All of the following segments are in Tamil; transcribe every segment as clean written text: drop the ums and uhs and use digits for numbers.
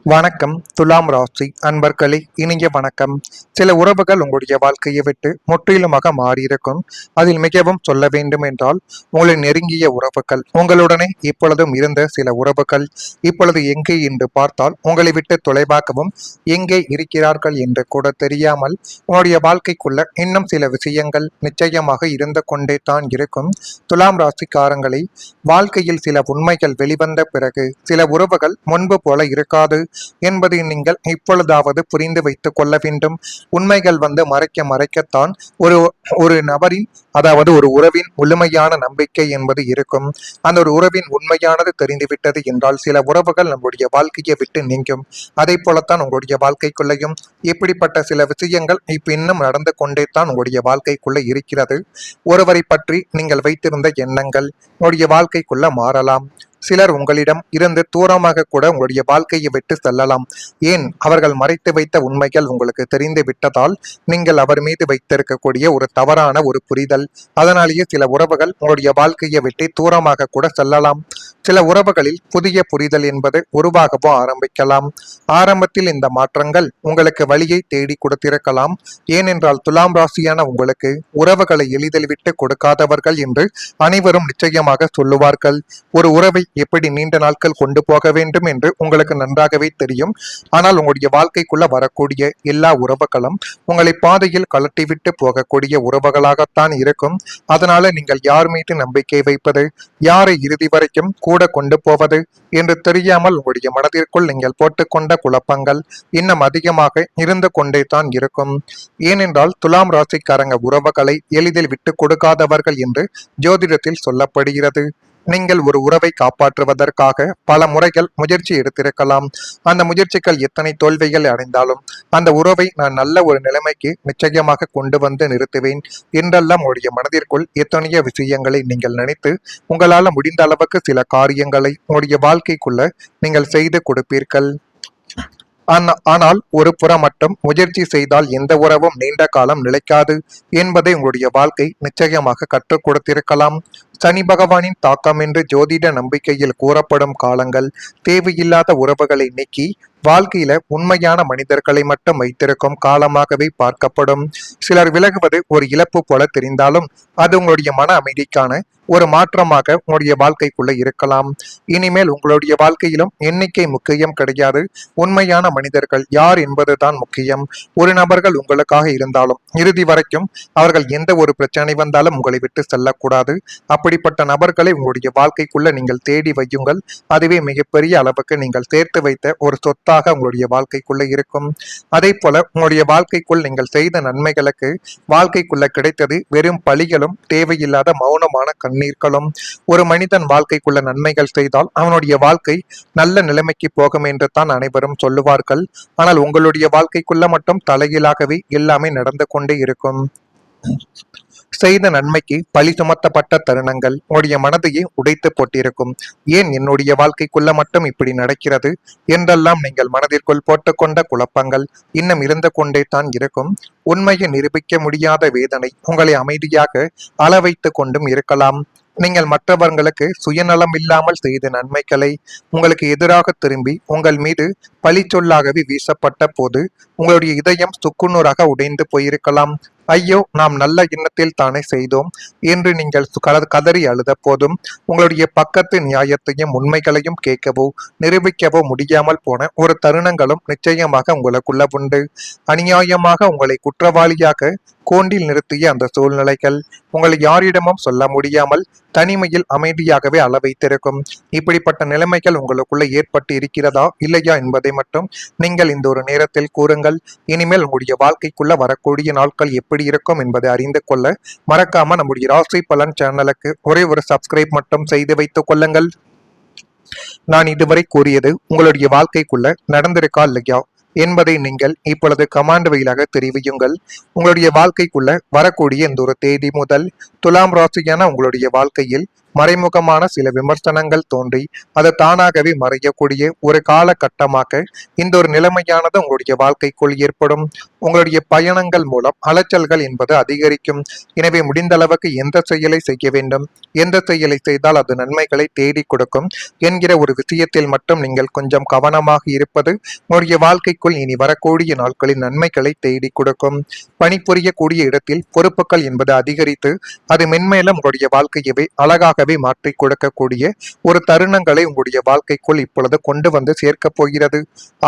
வணக்கம். துலாம் ராசி அன்பர்களே, இனிய வணக்கம். சில உறவுகள் உங்களுடைய வாழ்க்கையை விட்டு முற்றிலுமாக மாறியிருக்கும். அதில் மிகவும் சொல்ல வேண்டும் என்றால் உங்களின் நெருங்கிய உறவுகள், உங்களுடனே இப்பொழுதும் இருந்த சில உறவுகள் இப்பொழுது எங்கே என்று பார்த்தால் உங்களை விட்டு தொலைவாகவும் எங்கே இருக்கிறார்கள் என்று கூட தெரியாமல் உங்களுடைய வாழ்க்கைக்குள்ள இன்னும் சில விஷயங்கள் நிச்சயமாக இருந்து கொண்டே தான் இருக்கும். துலாம் ராசிக்காரங்களை, வாழ்க்கையில் சில உண்மைகள் வெளிவந்த பிறகு சில உறவுகள் முன்பு போல இருக்காது என்பதை நீங்கள் இப்பொழுதாவது புரிந்து வைத்துக் கொள்ள வேண்டும். உண்மைகள் மறைக்க மறைக்கத்தான் ஒரு ஒரு நபரின், அதாவது ஒரு உறவின் முழுமையான நம்பிக்கை என்பது இருக்கும். அந்த ஒரு உறவின் உண்மையானது தெரிந்துவிட்டது என்றால் சில உறவுகள் நம்முடைய வாழ்க்கையை விட்டு நீங்கும். அதை போலத்தான் உங்களுடைய வாழ்க்கைக்குள்ளையும் இப்படிப்பட்ட சில விஷயங்கள் இப்ப இன்னும் நடந்து கொண்டே தான் உங்களுடைய வாழ்க்கைக்குள்ள இருக்கிறது. ஒருவரை பற்றி நீங்கள் வைத்திருந்த எண்ணங்கள் உங்களுடைய வாழ்க்கைக்குள்ள மாறலாம். சிலர் உங்களிடம் இருந்து தூரமாக கூட உங்களுடைய வாழ்க்கையை விட்டு செல்லலாம். ஏன், அவர்கள் மறைத்து வைத்த உண்மைகள் உங்களுக்கு தெரிந்து விட்டதால் நீங்கள் அவர் மீது வைத்திருக்கக்கூடிய ஒரு தவறான ஒரு புரிதல், அதனாலேயே சில உறவுகள் உங்களுடைய வாழ்க்கையை விட்டு தூரமாக கூட செல்லலாம். சில உறவுகளில் புதிய புரிதல் என்பது உருவாகவோ ஆரம்பிக்கலாம். ஆரம்பத்தில் இந்த மாற்றங்கள் உங்களுக்கு வழியை தேடி கொடுத்திருக்கலாம். ஏனென்றால் துலாம் ராசியான உங்களுக்கு உறவுகளை எளிதில் விட்டு கொடுக்காதவர்கள் என்று அனைவரும் நிச்சயமாக சொல்லுவார்கள். ஒரு உறவை எப்படி நீண்ட நாட்கள் கொண்டு போக வேண்டும் என்று உங்களுக்கு நன்றாகவே தெரியும். ஆனால் உங்களுடைய வாழ்க்கைக்குள்ள வரக்கூடிய எல்லா உறவுகளும் உங்களை பாதையில் கலட்டிவிட்டு போகக்கூடிய உறவுகளாகத்தான் இருக்கும். அதனால நீங்கள் யார் மீது நம்பிக்கை வைப்பது, யாரை இறுதி வரைக்கும் கூட கொண்டு போவது என்று தெரியாமல் உங்களுடைய மனதிற்குள் நீங்கள் போட்டுக்கொண்ட குழப்பங்கள் இன்னும் அதிகமாக இருந்து கொண்டே தான் இருக்கும். ஏனென்றால் துலாம் ராசிக்காரங்க உறவுகளை எளிதில் விட்டு கொடுக்காதவர்கள் என்று ஜோதிடத்தில் சொல்லப்படுகிறது. நீங்கள் ஒரு உறவை காப்பாற்றுவதற்காக பல முறைகள் முயற்சி எடுத்திருக்கலாம். அந்த முயற்சிகள் எத்தனை தோல்விகள் அடைந்தாலும் அந்த உறவை நான் நல்ல ஒரு நிலைமைக்கு நிச்சயமாக கொண்டு வந்து நிறுத்துவேன் என்றெல்லாம் உங்களுடைய மனதிற்குள் எத்தனையோ விஷயங்களை நீங்கள் நினைத்து உங்களால் முடிந்த அளவுக்கு சில காரியங்களை உங்களுடைய வாழ்க்கைக்குள்ள நீங்கள் செய்து கொடுப்பீர்கள். ஆனால் ஒரு புறம் மட்டும் முயற்சி செய்தால் எந்த உறவும் நீண்ட காலம் நிலைக்காது என்பதை உங்களுடைய வாழ்க்கை நிச்சயமாக கற்றுக் கொடுத்திருக்கலாம். சனி பகவானின் தாக்கம் என்று ஜோதிட நம்பிக்கையில் கூறப்படும் காலங்கள் தேவையில்லாத உறவுகளை நீக்கி வாழ்க்கையில உண்மையான மனிதர்களை மட்டும் வைத்திருக்கும் காலமாகவே பார்க்கப்படும். சிலர் விலகுவது ஒரு இழப்பு போல தெரிந்தாலும் அது உங்களுடைய மன அமைதிக்கான ஒரு மாற்றமாக உங்களுடைய வாழ்க்கைக்குள்ள இருக்கலாம். இனிமேல் உங்களுடைய வாழ்க்கையிலும் எண்ணிக்கை முக்கியம் கிடையாது, உண்மையான மனிதர்கள் யார் என்பதுதான் முக்கியம். ஒரு நபர்கள் உங்களுக்காக இருந்தாலும் இறுதி வரைக்கும் அவர்கள் எந்த ஒரு பிரச்சனை வந்தாலும் உங்களை விட்டு செல்லக்கூடாது. அப்படிப்பட்ட நபர்களை உங்களுடைய வாழ்க்கைக்குள்ள நீங்கள் தேடி வையுங்கள். அதுவே மிகப்பெரிய அளவுக்கு நீங்கள் சேர்த்து வைத்த ஒரு சொத்தாக உங்களுடைய வாழ்க்கைக்குள்ள இருக்கும். அதே போல உங்களுடைய வாழ்க்கைக்குள் நீங்கள் செய்த நன்மைகளுக்கு வாழ்க்கைக்குள்ள கிடைத்தது வெறும் பழிகளும் தேவையில்லாத மௌனமான கண்ணீர்களும். ஒரு மனிதன் வாழ்க்கைக்குள்ள நன்மைகள் செய்தால் அவனுடைய வாழ்க்கை நல்ல நிலைமைக்கு போகும் என்று தான் அனைவரும் சொல்லுவார்கள். ஆனால் உங்களுடைய வாழ்க்கைக்குள்ள மட்டும் தலைகீழாகவே எல்லாமே நடந்து கொண்டே இருக்கும். செய்த நன்மைக்கு பழி சுமத்தப்பட்ட தருணங்கள் உங்களுடைய மனதையே உடைத்து போட்டிருக்கும். ஏன் என்னுடைய வாழ்க்கைக்குள்ள மட்டும் இப்படி நடக்கிறது என்றெல்லாம் நீங்கள் மனதிற்குள் போட்டுக்கொண்ட குழப்பங்கள் இன்னும் இருந்து கொண்டே தான் இருக்கும். உண்மையை நிரூபிக்க முடியாத வேதனை உங்களை அமைதியாக அள வைத்து கொண்டும் இருக்கலாம். நீங்கள் மற்றவர்களுக்கு சுயநலம் இல்லாமல் செய்த நன்மைகளை உங்களுக்கு எதிராக திரும்பி உங்கள் மீது பழி சொல்லாகவே வீசப்பட்ட போது உங்களுடைய இதயம் சுக்குநூறாக உடைந்து போயிருக்கலாம். ஐயோ, நாம் நல்ல எண்ணத்தில் தானே செய்தோம் என்று நீங்கள் கதறி அழுத போதும் உங்களுடைய பக்கத்து நியாயத்தையும் உண்மைகளையும் கேட்கவோ நிரூபிக்கவோ முடியாமல் போன ஒரு தருணங்களும் நிச்சயமாக உங்களுக்குள்ள உண்டு. அநியாயமாக உங்களை குற்றவாளியாக கோண்டில் நிறுத்திய அந்த சூழ்நிலைகள் உங்களை யாரிடமும் சொல்ல முடியாமல் தனிமையில் அமைதியாகவே அள வைத்திருக்கும். இப்படிப்பட்ட நிலைமைகள் உங்களுக்குள்ள ஏற்பட்டு இருக்கிறதா இல்லையா என்பதை மட்டும் நீங்கள் இந்த ஒரு நேரத்தில் கூறுங்கள். இனிமேல் உங்களுடைய வாழ்க்கைக்குள்ள வரக்கூடிய நாட்கள் எப்படி இருக்கும் என்பதை அறிந்து கொள்ள மறக்காம நம்முடைய ராசி பலன் சேனலுக்கு ஒரே ஒரு சப்ஸ்கிரைப் மட்டும் செய்து வைத்துக் கொள்ளுங்கள். நான் இதுவரை கூறியது உங்களுடைய வாழ்க்கைக்குள்ள நடந்திருக்கா இல்லையா என்பதை நீங்கள் இப்பொழுது கமாண்ட் வழியாக தெரிவியுங்கள். உங்களுடைய வாழ்க்கைக்குள்ள வரக்கூடிய இந்த ஒரு தேதி முதல் துலாம் ராசியான உங்களுடைய வாழ்க்கையில் மறைமுகமான சில விமர்சனங்கள் தோன்றி அது தானாகவே மறையக்கூடிய ஒரு காலகட்டமாக இந்த ஒரு நிலைமையானது உங்களுடைய வாழ்க்கைக்குள் ஏற்படும். உங்களுடைய பயணங்கள் மூலம் அலைச்சல்கள் என்பது அதிகரிக்கும். எனவே முடிந்த அளவுக்கு எந்த செயலை செய்ய வேண்டும், எந்த செயலை செய்தால் அது நன்மைகளை தேடி கொடுக்கும் என்கிற ஒரு விஷயத்தில் மட்டும் நீங்கள் கொஞ்சம் கவனமாக இருப்பது உங்களுடைய வாழ்க்கைக்குள் இனி வரக்கூடிய நாட்களில் நன்மைகளை தேடி கொடுக்கும். பணிபுரியக்கூடிய இடத்தில் பொறுப்புகள் என்பது அதிகரித்து அது மென்மேலும் உங்களுடைய வாழ்க்கையவே அழகாகவே மாற்றி கொடுக்கக்கூடிய ஒரு தருணங்களை உங்களுடைய வாழ்க்கைக்குள் இப்பொழுது கொண்டு வந்து சேர்க்கப் போகிறது.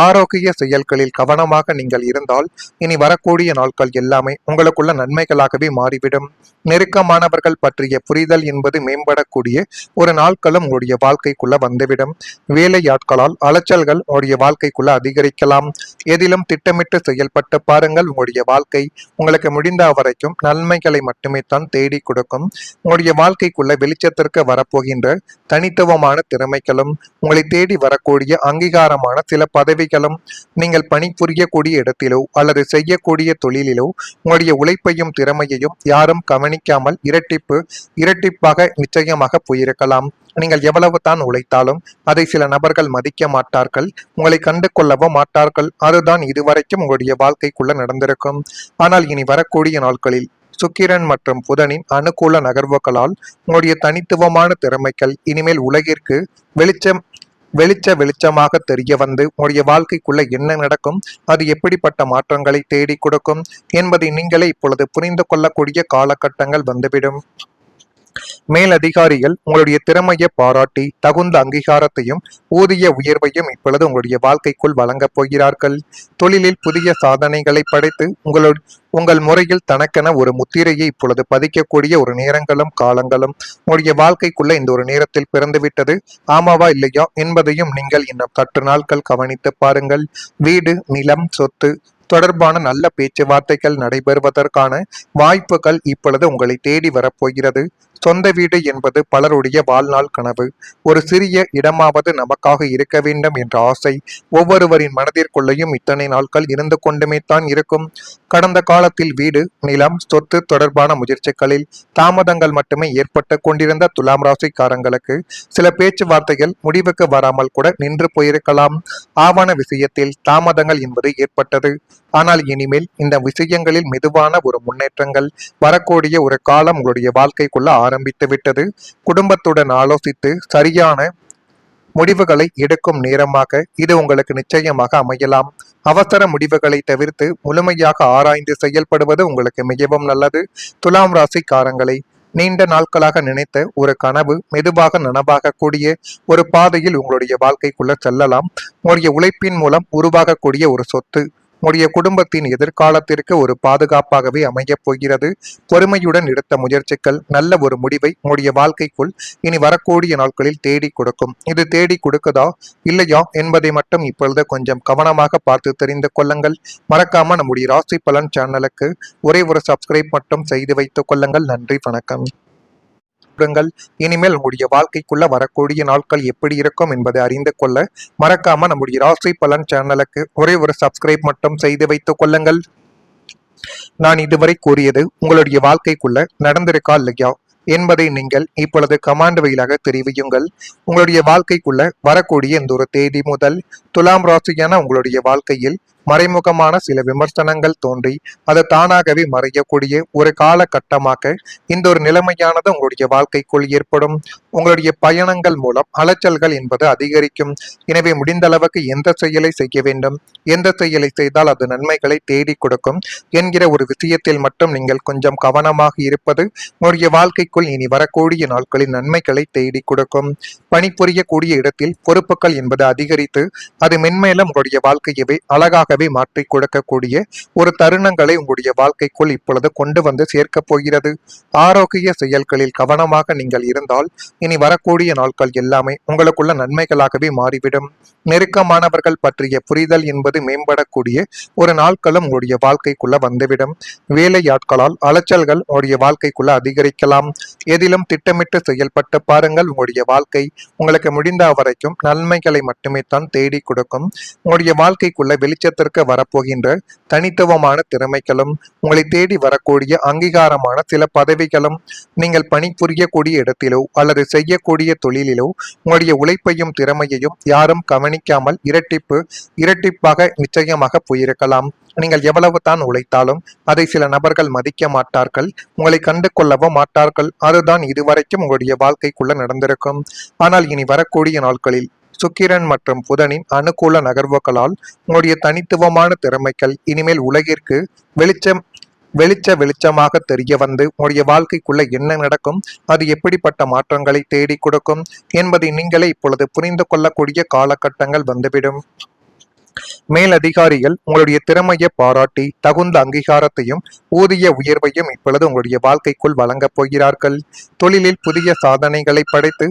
ஆரோக்கிய செயல்களில் கவனமாக நீங்கள் இருந்தால் இனி வரக்கூடிய நாட்கள் எல்லாமே உங்களுக்குள்ள நன்மைகளாகவே மாறிவிடும். நெருக்கமானவர்கள் பற்றிய புரிதல் என்பது மேம்படக்கூடிய ஒரு நாட்களும் உங்களுடைய வாழ்க்கைக்குள்ள வந்துவிடும். வேலையாட்களால் அலைச்சல்கள் உங்களுடைய வாழ்க்கைக்குள்ள அதிகரிக்கலாம். எதிலும் திட்டமிட்டு செயல்பட்டு பாருங்கள். உங்களுடைய வாழ்க்கை உங்களுக்கு முடிந்த வரைக்கும் நன்மைகளை மட்டுமே தான் தேடி கொடுக்கும். உங்களுடைய வாழ்க்கைக்குள்ள வெளிச்சத்திற்கு வரப்போகின்ற தனித்துவமான திறமைகளும் உங்களை தேடி வரக்கூடிய அங்கீகாரமான சில பதவிகளும் நீங்கள் பணிபுரியக்கூடிய இடத்திலோ அல்லது செய்யக்கூடிய தொழிலிலோ உங்களுடைய உழைப்பையும் திறமையையும் யாரும் கவனிக்காமல் இரட்டிப்பாக நிச்சயமாக போயிருக்கலாம். நீங்கள் எவ்வளவு தான் உழைத்தாலும் அதை சில நபர்கள் மதிக்க மாட்டார்கள், உங்களை கண்டு கொள்ளவும் மாட்டார்கள். அதுதான் இதுவரைக்கும் உங்களுடைய வாழ்க்கைக்குள்ள நடந்திருக்கும். ஆனால் இனி வரக்கூடிய நாட்களில் சுக்கிரன் மற்றும் புதனின் அனுகூல நகர்வுகளால் உங்களுடைய தனித்துவமான திறமைகள் இனிமேல் உலகிற்கு வெளிச்சமாக தெரிய வந்து உங்களுடைய வாழ்க்கைக்குள்ள என்ன நடக்கும், அது எப்படிப்பட்ட மாற்றங்களை தேடி கொடுக்கும் என்பதை நீங்களே இப்பொழுது புரிந்து கொள்ளக்கூடிய காலகட்டங்கள் வந்துவிடும். மேலதிகாரிகள் உங்களுடைய திறமையை பாராட்டி தகுந்த அங்கீகாரத்தையும் ஊதிய உயர்வையும் இப்பொழுது உங்களுடைய வாழ்க்கைக்குள் வழங்கப் போகிறார்கள். தொழிலில் புதிய சாதனைகளை படைத்து உங்கள் முறையில் தனக்கென ஒரு முத்திரையை இப்பொழுது பதிக்கக்கூடிய ஒரு நேரங்களும் காலங்களும் உங்களுடைய வாழ்க்கைக்குள்ள இந்த ஒரு நேரத்தில் பிறந்துவிட்டது. ஆமாவா இல்லையா என்பதையும் நீங்கள் இன்னும் சற்று நாட்கள் கவனித்து பாருங்கள். வீடு, நிலம், சொத்து தொடர்பான நல்ல பேச்சுவார்த்தைகள் நடைபெறுவதற்கான வாய்ப்புகள் இப்பொழுது உங்களை தேடி வரப்போகிறது. சொந்த வீடு என்பது பலருடைய வாழ்நாள் கனவு. ஒரு சிறிய இடமாவது நமக்காக இருக்க வேண்டும் என்ற ஆசை ஒவ்வொருவரின் மனதிற்குள்ளேயும் இத்தனை நாட்கள் இருந்து கொண்டுமே தான் இருக்கும். கடந்த காலத்தில் வீடு, நிலம், சொத்து தொடர்பான முயற்சிகளில் தாமதங்கள் மட்டுமே ஏற்பட்டு கொண்டிருந்த துலாம் ராசிக்காரங்களுக்கு சில பேச்சுவார்த்தைகள் முடிவுக்கு வராமல் கூட நின்று போயிருக்கலாம். ஆவண விஷயத்தில் தாமதங்கள் என்பது ஏற்பட்டது. ஆனால் இனிமேல் இந்த விஷயங்களில் மெதுவான ஒரு முன்னேற்றங்கள் வரக்கூடிய ஒரு காலம் உங்களுடைய வாழ்க்கைக்குள்ள ஆரம்பித்து விட்டது. குடும்பத்துடன் ஆலோசித்து சரியான முடிவுகளை எடுக்கும் நேரமாக இது உங்களுக்கு நிச்சயமாக அமையலாம். அவசர முடிவுகளை தவிர்த்து முழுமையாக ஆராய்ந்து செயல்படுவது உங்களுக்கு மிகவும் நல்லது. துலாம் ராசிக்காரங்களை நீண்ட நாட்களாக நினைத்த ஒரு கனவு மெதுவாக நனவாகக்கூடிய ஒரு பாதையில் உங்களுடைய வாழ்க்கைக்குள்ள செல்லலாம். உங்களுடைய உழைப்பின் மூலம் உருவாகக்கூடிய ஒரு சொத்து உங்களுடைய குடும்பத்தின் எதிர்காலத்திற்கு ஒரு பாதுகாப்பாகவே அமையப் போகிறது. பொறுமையுடன் எடுத்த முயற்சிகள் நல்ல ஒரு முடிவை உங்களுடைய வாழ்க்கைக்குள் இனி வரக்கூடிய நாட்களில் தேடி கொடுக்கும். இது தேடி கொடுக்குதா இல்லையா என்பதை மட்டும் இப்பொழுது கொஞ்சம் கவனமாக பார்த்து தெரிந்து கொள்ளுங்கள். மறக்காம நம்முடைய ராசி பலன் சேனலுக்கு ஒரே ஒரு சப்ஸ்கிரைப் மட்டும் செய்து வைத்துக் கொள்ளுங்கள். நன்றி, வணக்கம். இனிமேல் உங்களுடைய வாழ்க்கைக்குள்ள வரக்கூடிய நாட்கள் எப்படி இருக்கும் என்பதை அறிந்து கொள்ள மறக்காம நம்முடைய ராசி பலன் சேனலுக்கு ஒரே ஒரு சப்ஸ்கிரைப் மட்டும் செய்து வைத்துக் கொள்ளுங்கள். நான் இதுவரை கூறியது உங்களுடைய வாழ்க்கைக்குள்ள நடந்திருக்கா இல்லையா என்பதை நீங்கள் இப்பொழுது கமாண்ட் வழியாக தெரிவியுங்கள். உங்களுடைய வாழ்க்கைக்குள்ள வரக்கூடிய இந்த ஒரு தேதி முதல் துலாம் ராசியான உங்களுடைய வாழ்க்கையில் மறைமுகமான சில விமர்சனங்கள் தோன்றி அது தானாகவே மறையக்கூடிய ஒரு காலகட்டமாக இந்த ஒரு நிலைமையானது உங்களுடைய வாழ்க்கைக்குள் ஏற்படும். உங்களுடைய பயணங்கள் மூலம் அலைச்சல்கள் என்பது அதிகரிக்கும். எனவே முடிந்த அளவுக்கு எந்த செயலை செய்ய வேண்டும், எந்த செயலை செய்தால் அது நன்மைகளை தேடி கொடுக்கும் என்கிற ஒரு விஷயத்தில் மட்டும் நீங்கள் கொஞ்சம் கவனமாக இருப்பது உங்களுடைய வாழ்க்கைக்குள் இனி வரக்கூடிய நாட்களில் நன்மைகளை தேடி கொடுக்கும். பணிபுரியக்கூடிய இடத்தில் பொறுப்புகள் என்பது அதிகரித்து அது மென்மேலும் உங்களுடைய வாழ்க்கையவே அழகாக மாற்றி கொடுக்கக்கூடிய ஒரு தருணங்களை உங்களுடைய வாழ்க்கைக்குள் இப்பொழுது கொண்டு வந்து சேர்க்க போகிறது. ஆரோக்கிய செயல்களில் கவனமாக நீங்கள் இருந்தால் இனி வரக்கூடிய நாட்கள் எல்லாமே உங்களுக்குள்ள நன்மைகளாகவே மாறிவிடும். நெருக்கமானவர்கள் பற்றிய புரிதல் என்பது மேம்படக்கூடிய ஒரு நாட்களும் உங்களுடைய வாழ்க்கைக்குள்ள வந்துவிடும். வேலையாட்களால் அலைச்சல்கள் உங்களுடைய வாழ்க்கைக்குள்ள அதிகரிக்கலாம். எதிலும் திட்டமிட்டு செயல்பட்டு பாருங்கள். உங்களுடைய வாழ்க்கை உங்களுக்கு முடிந்த வரைக்கும் நன்மைகளை மட்டுமே தான் தேடி கொடுக்கும். உங்களுடைய வாழ்க்கைக்குள்ள வெளிச்சத்திற்கு வரப்போகின்ற தனித்துவமான திறமைகளும், உங்களை தேடி வரக்கூடிய அங்கீகாரமான சில பதவிகளும், நீங்கள் பணிபுரியக்கூடிய இடத்திலோ அல்லது செய்யக்கூடிய தொழிலிலோ உங்களுடைய உழைப்பையும் திறமையையும் யாரும் கவனிக்காமல் இரட்டிப்பாக நிச்சயமாக போயிருக்கலாம். நீங்கள் எவ்வளவு தான் உழைத்தாலும் அதை சில நபர்கள் மதிக்க மாட்டார்கள், உங்களை கண்டு கொள்ளவும் மாட்டார்கள். அதுதான் இதுவரைக்கும் உங்களுடைய வாழ்க்கைக்குள்ள நடந்திருக்கும். ஆனால் இனி வரக்கூடிய நாட்களில் சுக்கிரன் மற்றும் புதனின் அனுகூல நகர்வுகளால் உங்களுடைய தனித்துவமான திறமைகள் இனிமேல் உலகிற்கு வெளிச்சமாக தெரிய வந்து உங்களுடைய வாழ்க்கைக்குள்ள என்ன நடக்கும், அது எப்படிப்பட்ட மாற்றங்களை தேடி கொடுக்கும் என்பதை நீங்களே இப்பொழுது புரிந்து கொள்ளக்கூடிய காலகட்டங்கள் வந்துவிடும். மேலதிகாரிகள் உங்களுடைய திறமையை பாராட்டி தகுந்த அங்கீகாரத்தையும் ஊதிய உயர்வையும் இப்பொழுது உங்களுடைய வாழ்க்கைக்குள் வழங்கப் போகிறார்கள். தொழிலில் புதிய சாதனைகளை படைத்து